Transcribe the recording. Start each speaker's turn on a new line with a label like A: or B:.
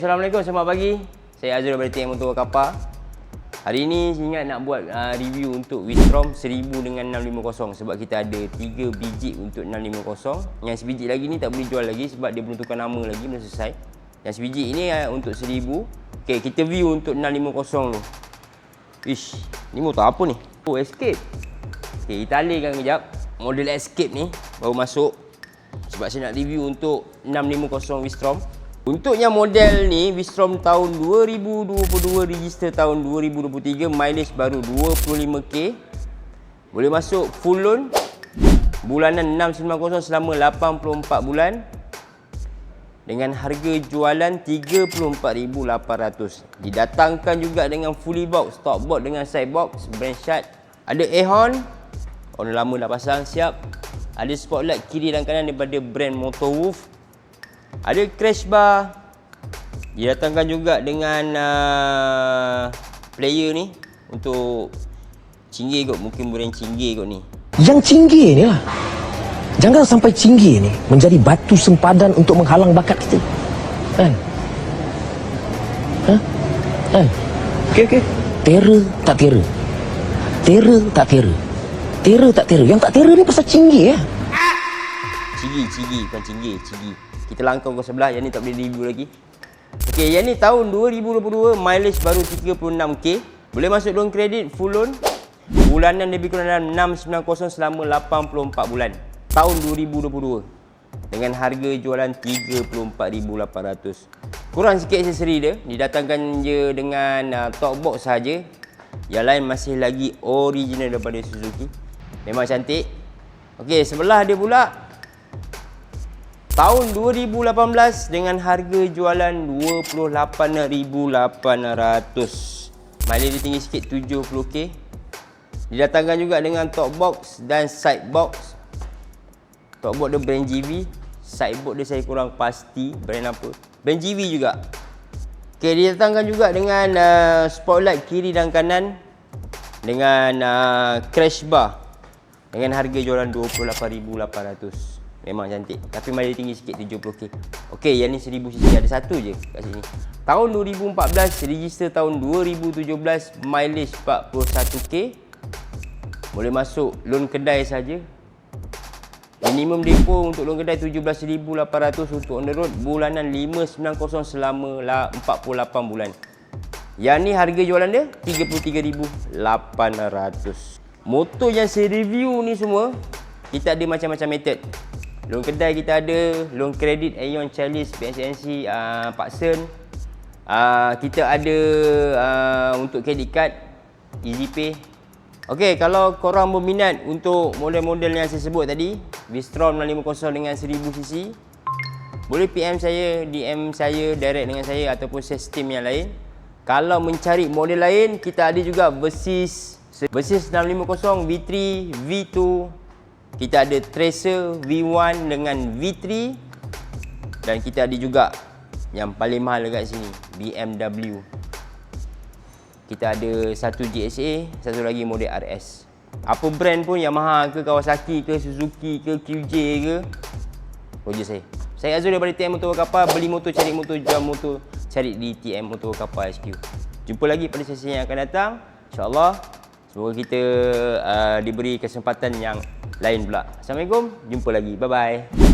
A: Assalamualaikum, selamat pagi. Saya Azrul dari TM Motor Kapal. Hari ini saya ingat nak buat review untuk Wistrom 1000 dengan 650 sebab kita ada 3 biji untuk 650. Yang sebiji lagi ni tak boleh jual lagi sebab dia belum tukar nama lagi, belum selesai. Yang sebiji ini untuk 1000. Okey, kita view untuk 650 dulu. Ish, ni motor apa ni? Oh, Escape. Okey, kita alihkan kejap. Model Escape ni baru masuk sebab saya nak review untuk 650 Wistrom. Untuk yang model ni, Wistrom tahun 2022, register tahun 2023, mileage baru 25k. Boleh masuk full loan. Bulanan 690 selama 84 bulan. Dengan harga jualan 34,800. Didatangkan juga dengan fully box, top box dengan side box, brand shot. Ada air horn, orang lama dah pasang, siap. Ada spotlight kiri dan kanan daripada brand Motorwolf. Ada crash bar. Didatangkan juga dengan player ni untuk cinggir kot, mungkin brand cinggir kot ni.
B: Yang cinggir ni lah. Jangan sampai cinggir ni menjadi batu sempadan untuk menghalang bakat kita. Kan? Kan? Okey. Terror tak terror. Terror tak terror. Terror tak terror. Yang tak terror ni pasal cinggir ya.
A: Cigi, bukan cinggir, cigi. Kita langkau ke sebelah, yang ni tak boleh review lagi. Okey, yang ni tahun 2022, mileage baru 36k. Boleh masuk loan kredit, full loan. Bulanan lebih kurang dalam 690 selama 84 bulan. Tahun 2022. Dengan harga jualan 34,800. Kurang sikit aksesori dia, didatangkan je dengan top box saja. Yang lain masih lagi original daripada Suzuki. Memang cantik. Okey, sebelah dia pula tahun 2018 dengan harga jualan 28,800. Mileage dia tinggi sikit, 70k. Didatangkan juga dengan top box dan side box. Top box dia brand GV, side box dia saya kurang pasti brand apa. Brand GV juga. Okay, didatangkan juga dengan spotlight kiri dan kanan dengan crash bar dengan harga jualan 28,800. Memang cantik, tapi mileage tinggi sikit, 70k. Okey, yang ni 1000cc, ada satu je kat sini. Tahun 2014, register tahun 2017, mileage 41k. Boleh masuk loan kedai saja. Minimum depo untuk loan kedai 17,800 untuk on the road. Bulanan 590 selama 48 bulan. Yang ni harga jualan dia 33,800. Motor yang saya review ni semua, kita ada macam-macam method. Loan kedai kita ada, loan kredit Aeon, Chalice, PSNC, Paksen. Kita ada untuk credit card, EasyPay. Okey, kalau korang berminat untuk model-model yang saya sebut tadi, Wistrom 650 dengan 1000cc, boleh PM saya, DM saya, direct dengan saya ataupun sistem yang lain. Kalau mencari model lain, kita ada juga Versys 650, V3, V2. Kita ada Tracer V1 dengan V3. Dan kita ada juga yang paling mahal dekat sini, BMW. Kita ada satu GSA, satu lagi model RS. Apa brand pun, Yamaha ke, Kawasaki ke, Suzuki ke, QJ ke, projek saya. Saya Azrul daripada TM Motor Kapal. Beli motor, cari motor, jual motor, cari di TM Motor Kapal HQ. Jumpa lagi pada sesi yang akan datang, InsyaAllah. Semoga kita diberi kesempatan yang lain pula. Assalamualaikum, jumpa lagi. Bye-bye.